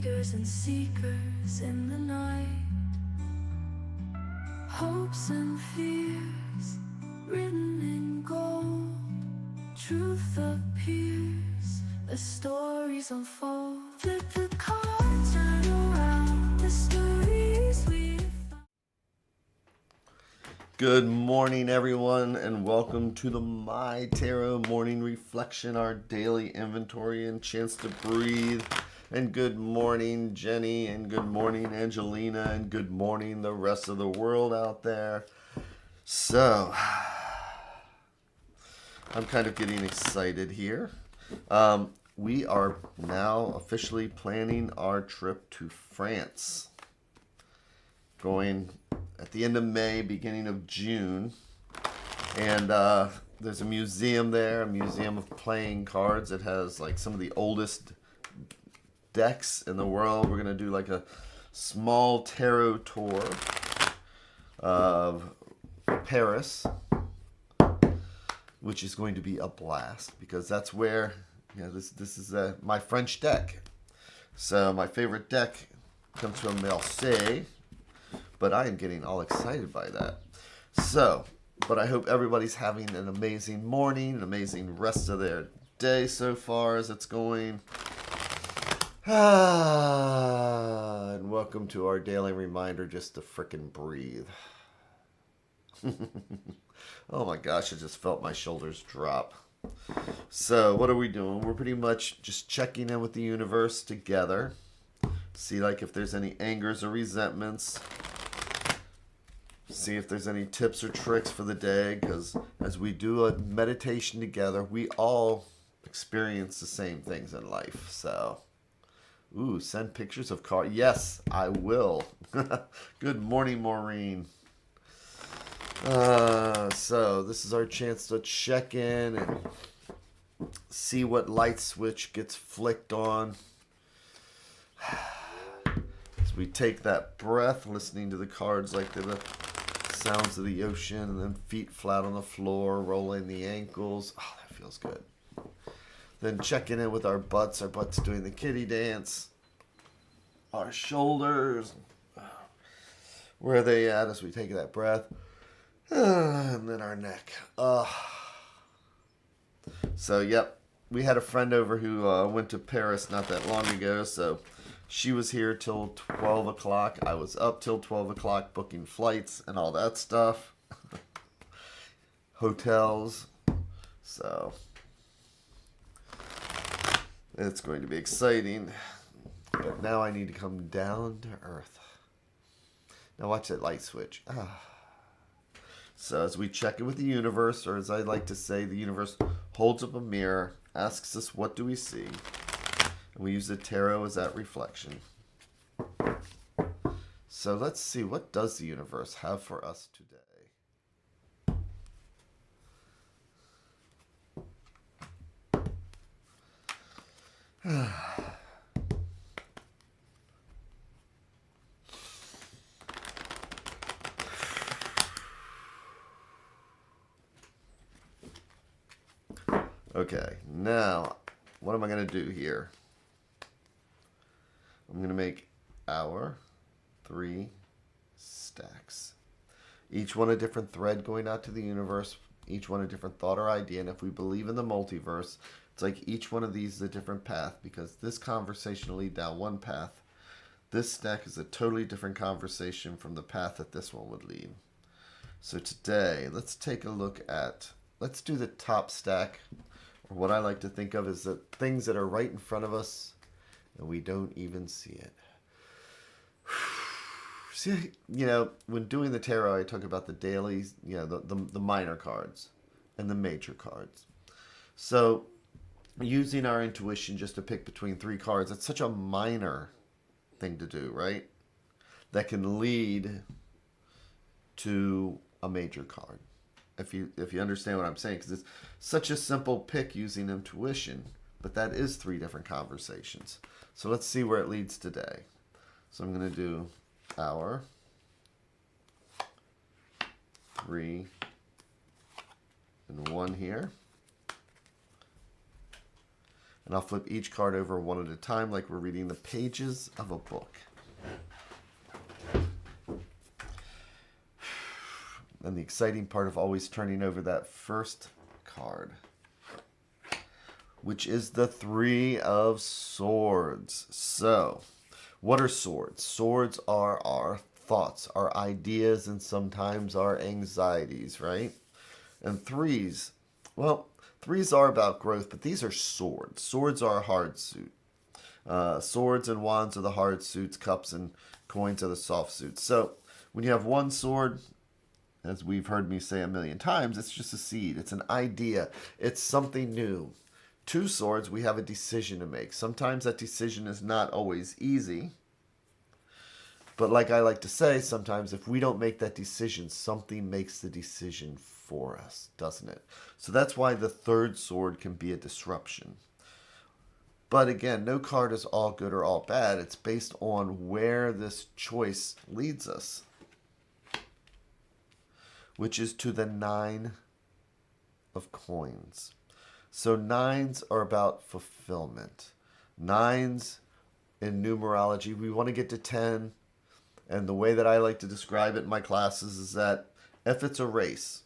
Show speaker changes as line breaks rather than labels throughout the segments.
leaders and seekers in the night. Hopes and fears written in gold. Truth appears, the stories unfold. Flip the cards, turn around, the stories we found.
Good morning, everyone, and welcome to the My Tarot Morning Reflection, our daily inventory and chance to breathe. And good morning, Jenny, and good morning, Angelina, and good morning, the rest of the world out there. So, I'm kind of getting excited here. We are now officially planning our trip to France. Going at the end of May, beginning of June. And there's a museum there, a museum of playing cards. It has like some of the oldest decks in the world. We're going to do like a small tarot tour of Paris, which is going to be a blast because that's where, you know, this is my French deck. So my favorite deck comes from Marseille, but I am getting all excited by that. So, but I hope everybody's having an amazing morning, an amazing rest of their day so far as it's going. And welcome to our daily reminder just to frickin' breathe. Oh my gosh, I just felt my shoulders drop. So what are we doing? We're pretty much just checking in with the universe together. See like if there's any angers or resentments. See if there's any tips or tricks for the day, because as we do a meditation together, we all experience the same things in life. So, ooh, send pictures of cards. Yes, I will. Good morning, Maureen. So this is our chance to check in and see what light switch gets flicked on. As we take that breath, listening to the cards like they're the sounds of the ocean, and then feet flat on the floor, rolling the ankles. Oh, that feels good. Then checking in with our butts doing the kitty dance. Our shoulders, where are they at as we take that breath? And then our neck. So, yep, we had a friend over who went to Paris not that long ago, so she was here till 12 o'clock. I was up till 12 o'clock booking flights and all that stuff. Hotels. So, it's going to be exciting. But now I need to come down to earth. Now watch that light switch. So as we check in with the universe, or as I like to say, the universe holds up a mirror, asks us what do we see, and we use the tarot as that reflection. So let's see, what does the universe have for us today? Okay, now, what am I going to do here? I'm going to make our 3 stacks. Each one a different thread going out to the universe, each one a different thought or idea, and if we believe in the multiverse, it's like each one of these is a different path, because this conversation will lead down one path. This stack is a totally different conversation from the path that this one would lead. So today, let's take a look at, let's do the top stack. What I like to think of is the things that are right in front of us and we don't even see it. See, you know, when doing the tarot, I talk about the dailies, you know, the minor cards and the major cards. So using our intuition just to pick between 3 cards, it's such a minor thing to do, right? That can lead to a major card. If you understand what I'm saying, because it's such a simple pick using intuition, but that is 3 different conversations. So let's see where it leads today. So I'm going to do our 3 and 1 here. And I'll flip each card over one at a time like we're reading the pages of a book. And the exciting part of always turning over that first card, which is the Three of Swords. So, what are swords? Swords are our thoughts, our ideas, and sometimes our anxieties, right? And threes, well, threes are about growth, but these are swords. Swords are a hard suit. Swords and wands are the hard suits. Cups and coins are the soft suits. So, when you have one sword, as we've heard me say a million times, it's just a seed. It's an idea. It's something new. Two swords, we have a decision to make. Sometimes that decision is not always easy. But like I like to say, sometimes if we don't make that decision, something makes the decision for us, doesn't it? So that's why the third sword can be a disruption. But again, no card is all good or all bad. It's based on where this choice leads us, which is to the Nine of Coins. So nines are about fulfillment. Nines in numerology, we want to get to 10. And the way that I like to describe it in my classes is that if it's a race,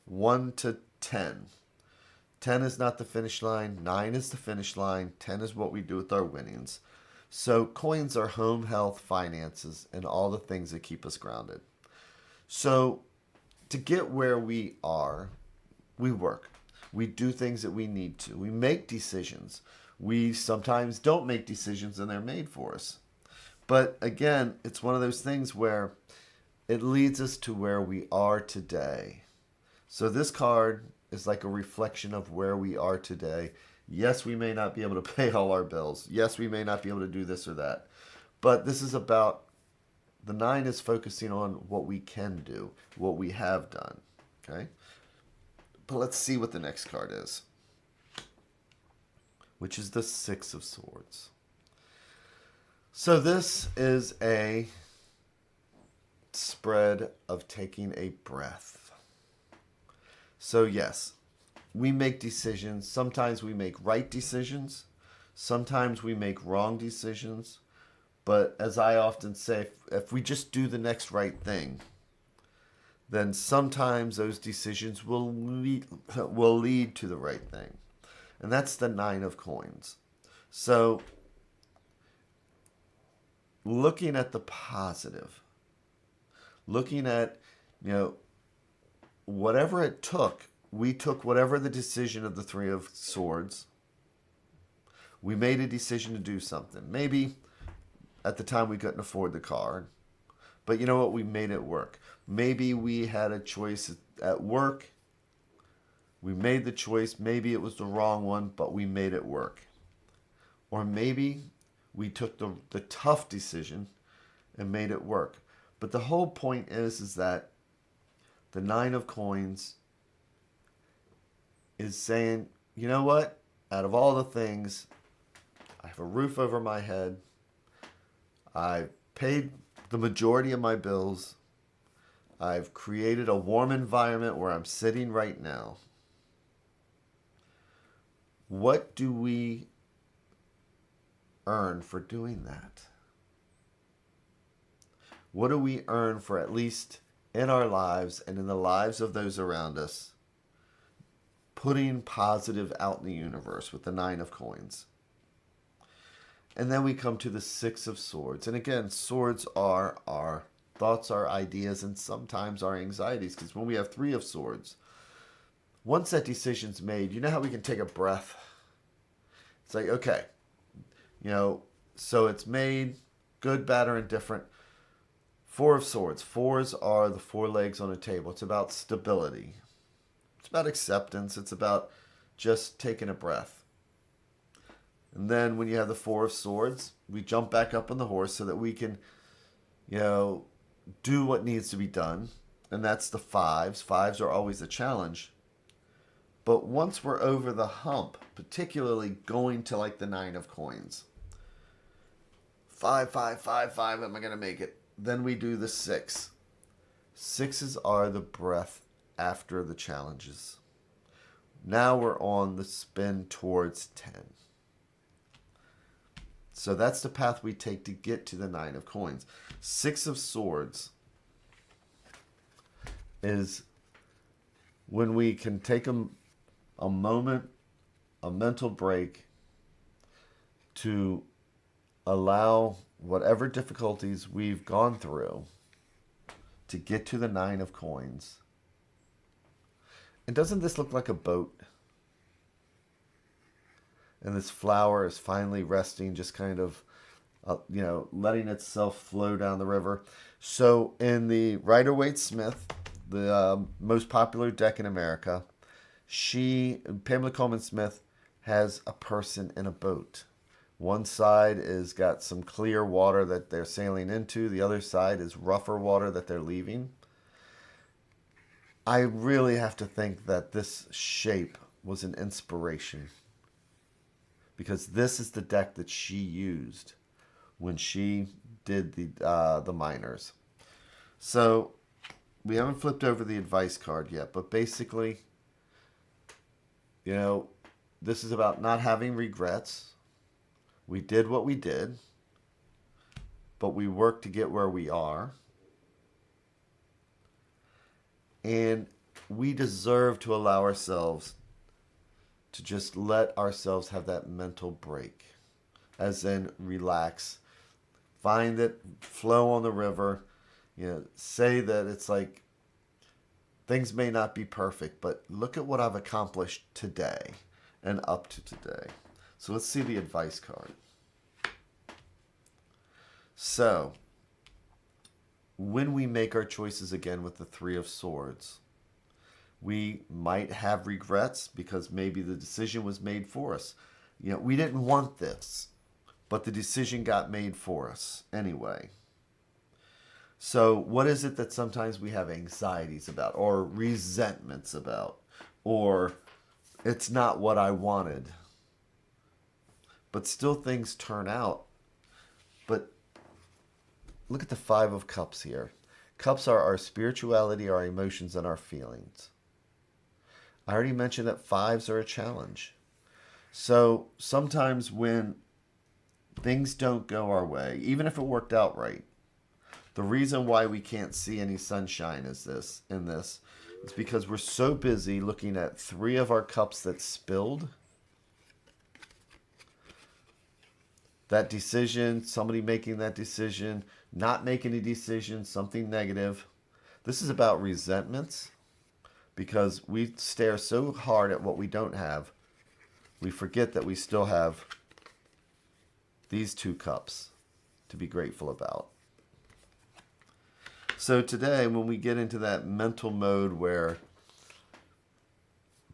1 to 10. 10 is not the finish line. 9 is the finish line. 10 is what we do with our winnings. So coins are home, health, finances, and all the things that keep us grounded. So to get where we are, we work. We do things that we need to. We make decisions. We sometimes don't make decisions and they're made for us. But again, it's one of those things where it leads us to where we are today. So this card is like a reflection of where we are today. Yes, we may not be able to pay all our bills. Yes, we may not be able to do this or that. But this is about, the 9 is focusing on what we can do, what we have done. Okay? But let's see what the next card is, which is the Six of Swords. So this is a spread of taking a breath. So yes, we make decisions. Sometimes we make right decisions. Sometimes we make wrong decisions. But as I often say, if we just do the next right thing, then sometimes those decisions will lead to the right thing. And that's the Nine of Coins. So looking at the positive, looking at, whatever it took, we took whatever the decision of the Three of Swords. We made a decision to do something. Maybe at the time we couldn't afford the car, but you know what? We made it work. Maybe we had a choice at work. We made the choice. Maybe it was the wrong one, but we made it work. Or maybe we took the tough decision and made it work. But the whole point is that the Nine of Coins is saying, you know what? Out of all the things, I have a roof over my head. I've paid the majority of my bills. I've created a warm environment where I'm sitting right now. What do we earn for doing that? What do we earn for, at least in our lives and in the lives of those around us, putting positive out in the universe with the Nine of Coins? And then we come to the Six of Swords. And again, swords are our thoughts, our ideas, and sometimes our anxieties. Because when we have Three of Swords, once that decision's made, you know how we can take a breath? It's like, okay, so it's made, good, bad, or indifferent. Four of Swords. Fours are the four legs on a table. It's about stability. It's about acceptance. It's about just taking a breath. And then when you have the Four of Swords, we jump back up on the horse so that we can, do what needs to be done. And that's the fives. Fives are always a challenge. But once we're over the hump, particularly going to like the Nine of Coins, 5, 5, 5, 5, am I going to make it? Then we do the 6. Sixes are the breath after the challenges. Now we're on the spin towards 10. So that's the path we take to get to the Nine of Coins. Six of Swords is when we can take a moment, a mental break to allow whatever difficulties we've gone through to get to the Nine of Coins. And doesn't this look like a boat? And this flower is finally resting, just kind of, letting itself flow down the river. So in the Rider-Waite-Smith, the most popular deck in America, Pamela Coleman Smith, has a person in a boat. One side is got some clear water that they're sailing into. The other side is rougher water that they're leaving. I really have to think that this shape was an inspiration, because this is the deck that she used when she did the minors. So we haven't flipped over the advice card yet, but basically, this is about not having regrets. We did what we did, but we worked to get where we are. And we deserve to allow ourselves to just let ourselves have that mental break, as in relax, find it, flow on the river, say that it's like things may not be perfect, but look at what I've accomplished today and up to today. So let's see the advice card. So when we make our choices again with the Three of Swords, we might have regrets because maybe the decision was made for us. We didn't want this, but the decision got made for us anyway. So what is it that sometimes we have anxieties about, or resentments about, or it's not what I wanted, but still things turn out? But look at the Five of Cups here. Cups are our spirituality, our emotions, and our feelings. I already mentioned that fives are a challenge. So sometimes when things don't go our way, even if it worked out right, the reason why we can't see any sunshine is this is because we're so busy looking at three of our cups that spilled. That decision, somebody making that decision, not making a decision, something negative. This is about resentments, because we stare so hard at what we don't have, we forget that we still have these two cups to be grateful about. So today, when we get into that mental mode where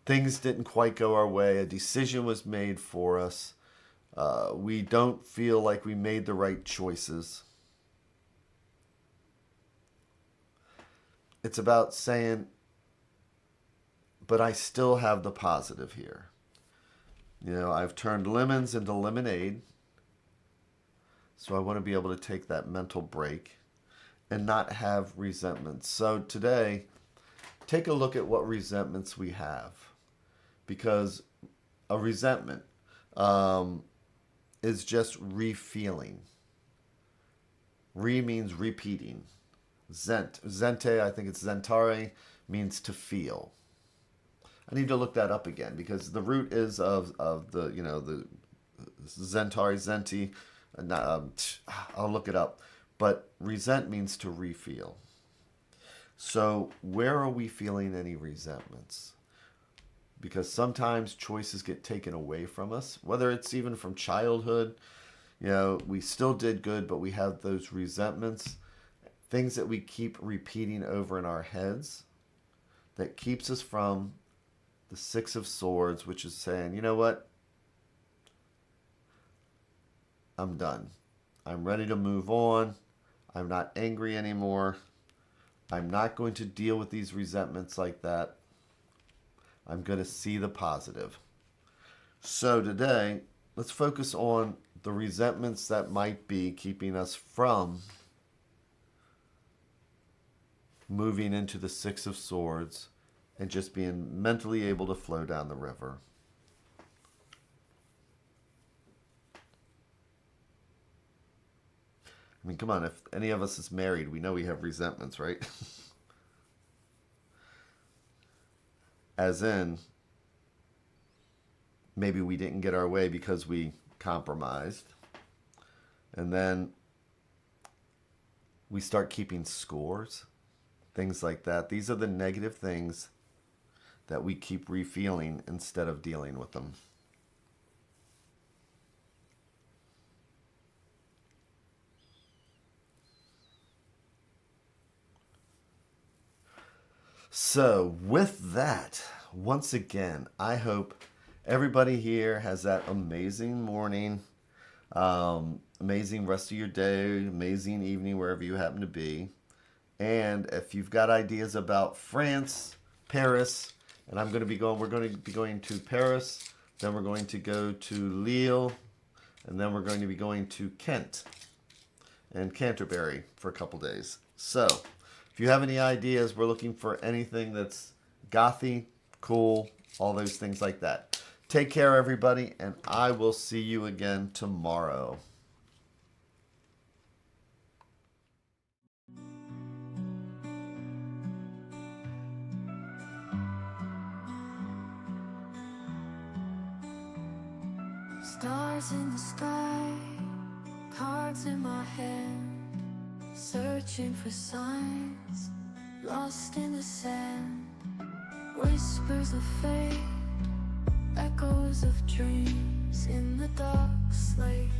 things didn't quite go our way, a decision was made for us, we don't feel like we made the right choices, it's about saying, but I still have the positive here. I've turned lemons into lemonade. So I want to be able to take that mental break and not have resentments. So today, take a look at what resentments we have. Because a resentment is just re-feeling. Re means repeating. Zente, I think it's zentare, means to feel. I need to look that up again, because the root is of the the zentare, zenti. I'll look it up. But resent means to refeel. So where are we feeling any resentments? Because sometimes choices get taken away from us, whether it's even from childhood. We still did good, but we have those resentments, things that we keep repeating over in our heads that keeps us from the Six of Swords, which is saying, you know what? I'm done. I'm ready to move on. I'm not angry anymore. I'm not going to deal with these resentments like that. I'm going to see the positive. So today, let's focus on the resentments that might be keeping us from moving into the Six of Swords and just being mentally able to flow down the river. I mean, come on, if any of us is married, we know we have resentments, right? As in, maybe we didn't get our way because we compromised. And then we start keeping scores, things like that. These are the negative things that we keep refeeling instead of dealing with them. So with that, once again, I hope everybody here has that amazing morning, amazing rest of your day, amazing evening, wherever you happen to be. And if you've got ideas about France, Paris, and we're going to be going to Paris, then we're going to go to Lille, and then we're going to be going to Kent and Canterbury for a couple days. So if you have any ideas, we're looking for anything that's gothy, cool, all those things like that. Take care, everybody, and I will see you again tomorrow.
Stars in the sky, cards in my hand, searching for signs, lost in the sand. Whispers of fate, echoes of dreams in the dark slate.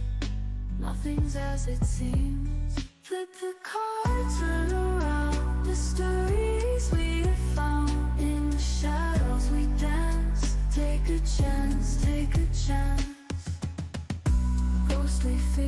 Nothing's as it seems. Flip the cards, turn around. The stories we have found in the shadows we dance. Take a chance, take a chance. Ghostly figures.